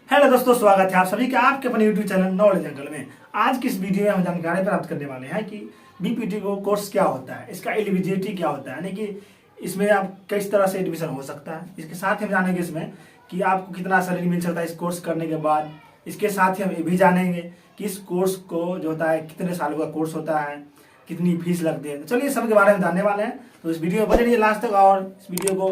Hello दोस्तों, स्वागत है आप सभी का आपके अपने यूट्यूब चैनल नॉलेज जंगल में। आज की इस वीडियो में हम जानकारी प्राप्त करने वाले हैं कि बीपीटी कोर्स क्या होता है, इसका एलिजिबिलिटी क्या होता है, यानी कि इसमें आप किस तरह से एडमिशन हो सकता है। इसके साथ ही हम जानेंगे इसमें कि आपको कितना सैलरी मिल सकता है इस कोर्स करने के बाद। इसके साथ ही हम ये भी जानेंगे कि इस कोर्स को जो होता है कितने सालों का कोर्स होता है, कितनी फीस लगती है। तो चलिए सब के बारे में जानने वाले हैं, तो इस वीडियो में बने रहिए लास्ट तक। और इस वीडियो को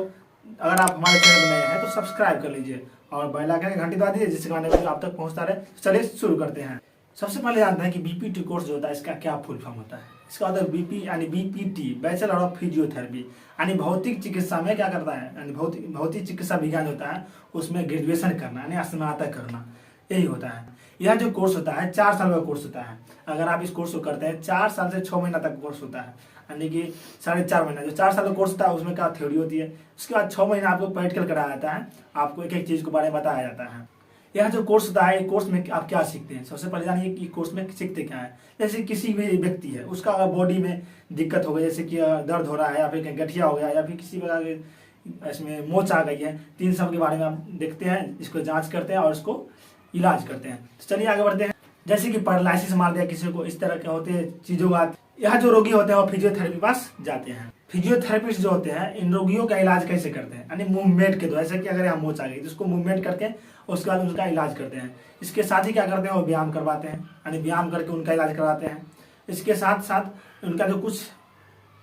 अगर आप हमारे चैनल पर नए हैं तो सब्सक्राइब कर लीजिए और बेल आइकन की घंटी दबा दीजिए, जिससे आने वाली आप तक पहुंचता रहे। तो चलिए शुरू करते हैं। सबसे पहले जानते हैं कि बीपीटी कोर्स जो होता है इसका क्या फुल फॉर्म होता है। इसका मतलब बीपी यानी बीपीटी बैचलर ऑफ फिजियोथेरेपी, यानी भौतिक चिकित्सा में क्या करता है, यानी भौतिक चिकित्सा विज्ञान होता है उसमें ग्रेजुएशन करना यानी स्नातक करना, यही होता है। यह जो कोर्स होता है 4 साल का कोर्स होता है। अगर आप इस कोर्स को करते हैं 4 साल से 6 महीना तक कोर्स होता है, यानी कि 4.5 महीना। जो 4 साल का कोर्स होता है उसमें क्या थ्योरी होती है, उसके बाद 6 महीना आपको प्रैक्टिकल कराया जाता है, आपको एक एक चीज के बारे में बताया जाता है। यह जो कोर्स होता है कोर्स में आप क्या सीखते हैं, सबसे पहले जानिए कि कोर्स में सीखते क्या है। जैसे किसी भी व्यक्ति है उसका अगर बॉडी में दिक्कत हो गई, जैसे कि दर्द हो रहा है या फिर गठिया हो गया या फिर किसी प्रकार के इसमें मोच आ गई है, 3 सब के बारे में आप देखते हैं, इसको जांच करते हैं और इसको इलाज करते हैं। तो चलिए आगे बढ़ते हैं। जैसे कि पैरालिसिस मार दिया किसी को, इस तरह के होते हैं चीजों का यहाँ जो रोगी होते हैं वो फिजियोथेरेपी पास जाते हैं। फिजियोथेरेपिस्ट जो होते हैं इन रोगियों का इलाज कैसे करते हैं, यानी मूवमेंट के द्वारा। जैसे कि अगर यहाँ मोच आ गई तो उसको मूवमेंट करके उसके बाद उनका इलाज करते हैं। इसके साथ ही क्या करते हैं, वो व्यायाम करवाते हैं, यानी व्यायाम करके उनका इलाज करवाते हैं। इसके साथ साथ उनका जो कुछ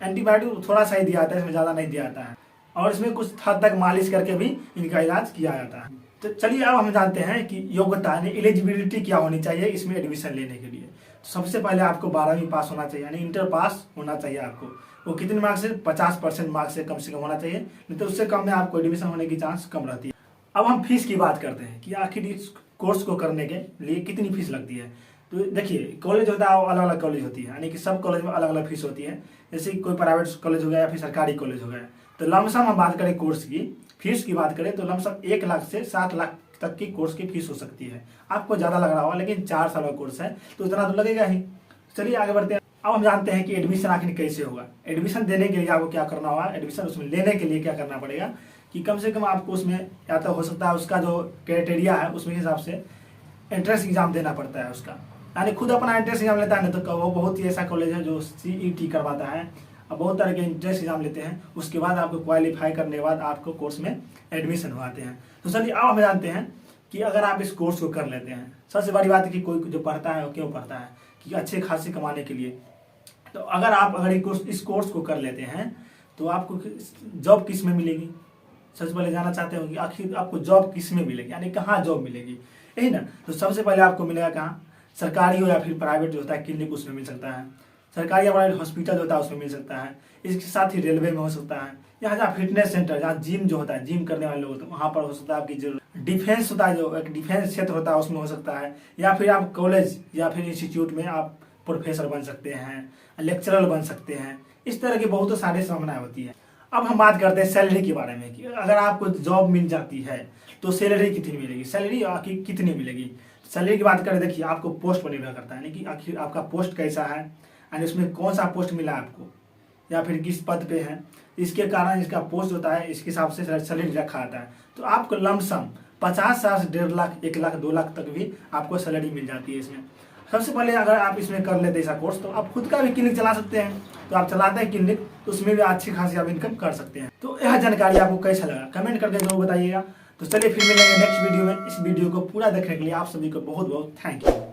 एंटीबायोटिक थोड़ा सा ही दिया जाता है, इसमें ज़्यादा नहीं दिया जाता है, और इसमें कुछ हद तक मालिश करके भी इनका इलाज किया जाता है। तो चलिए अब हम जानते हैं कि योग्यता यानी एलिजिबिलिटी क्या होनी चाहिए इसमें एडमिशन लेने के लिए। सबसे पहले आपको 12वीं पास होना चाहिए, यानी इंटर पास होना चाहिए आपको। वो कितने मार्क्स से, 50% मार्क्स से कम होना चाहिए, नहीं तो उससे कम में आपको एडमिशन होने की चांस कम रहती है। अब हम फीस की बात करते हैं कि आखिर इस कोर्स को करने के लिए कितनी फीस लगती है। तो देखिए कॉलेज होता है वो अलग अलग कॉलेज होती है, यानी कि सब कॉलेज में अलग अलग फीस होती है। जैसे कोई प्राइवेट कॉलेज हो गया या फिर सरकारी कॉलेज हो गया। तो लमसम हम बात करें कोर्स की फीस की बात करें तो लमसम 1 लाख से 7 लाख तक की कोर्स की फीस हो सकती है। आपको ज़्यादा लग रहा होगा, लेकिन 4 साल का कोर्स है तो इतना तो लगेगा ही। चलिए आगे बढ़ते हैं। अब हम जानते हैं कि एडमिशन आखिर कैसे होगा। एडमिशन देने के लिए आपको क्या करना होगा, एडमिशन उसमें लेने के लिए क्या करना पड़ेगा कि कम से कम आपको उसमें या तो हो सकता है उसका जो क्राइटेरिया है उसमें हिसाब से एंट्रेंस एग्जाम देना पड़ता है उसका, यानी खुद अपना एंट्रेंस एग्जाम लेता है। तो वो बहुत ही ऐसा कॉलेज है जो CET करवाता है, अब बहुत तरह के एंट्रेंस एग्जाम लेते हैं। उसके बाद आपको क्वालिफाई करने के बाद आपको कोर्स में एडमिशन हुआते हैं। तो चलिए अब हम जानते हैं कि अगर आप इस कोर्स को कर लेते हैं, सबसे बड़ी बात है कि कोई जो पढ़ता है वो क्यों पढ़ता है, कि अच्छे खासे कमाने के लिए। तो अगर इस कोर्स को कर लेते हैं तो आपको जॉब किस में मिलेगी। सबसे पहले जानना चाहते हो कि आखिर आपको जॉब किस में मिलेगी, यानी कहाँ जॉब मिलेगी, यही ना। तो सबसे पहले आपको मिलेगा कहाँ, सरकारी हो या फिर प्राइवेट जो होता है क्लिनिक उसमें मिल सकता है, सरकारी या प्राइवेट हॉस्पिटल जो होता है उसमें मिल सकता है। इसके साथ ही रेलवे में हो सकता है, यहाँ जहाँ फिटनेस सेंटर, जहाँ जिम जो होता है, जिम करने वाले लोग होते हैं वहाँ पर हो सकता है। आपकी जो डिफेंस होता है, जो एक डिफेंस क्षेत्र होता है उसमें हो सकता है, या फिर आप कॉलेज या फिर इंस्टीट्यूट में आप प्रोफेसर बन सकते हैं, लेक्चरर बन सकते हैं। इस तरह की बहुत सारी संभावनाएं होती है। अब हम बात करते हैं सैलरी के बारे में कि अगर आपको जॉब मिल जाती है तो सैलरी कितनी मिलेगी, सैलरी कितनी मिलेगी। सैलरी की बात करें, देखिए आपको पोस्ट पर निर्भर करता है, यानी कि आखिर आपका पोस्ट कैसा है, यानी उसमें कौन सा पोस्ट मिला आपको या फिर किस पद पे है, इसके कारण इसका पोस्ट होता है, इसके हिसाब से सैलरी रखा आता है। तो आपको लमसम 50,000 से 1.5 लाख, 1 लाख, 2 लाख तक भी आपको सैलरी मिल जाती है इसमें। सबसे पहले अगर आप इसमें कर लेते हैं ऐसा कोर्स तो आप खुद का भी क्लिनिक चला सकते हैं। तो आप चलाते हैं क्लिनिक तो उसमें भी अच्छी खासी आप इनकम कर सकते हैं। तो यह जानकारी आपको कैसा लगा कमेंट करके जरूर बताइएगा। तो चलिए फिर मिलेंगे नेक्स्ट वीडियो में। इस वीडियो को पूरा देखने के लिए आप सभी को बहुत बहुत थैंक यू।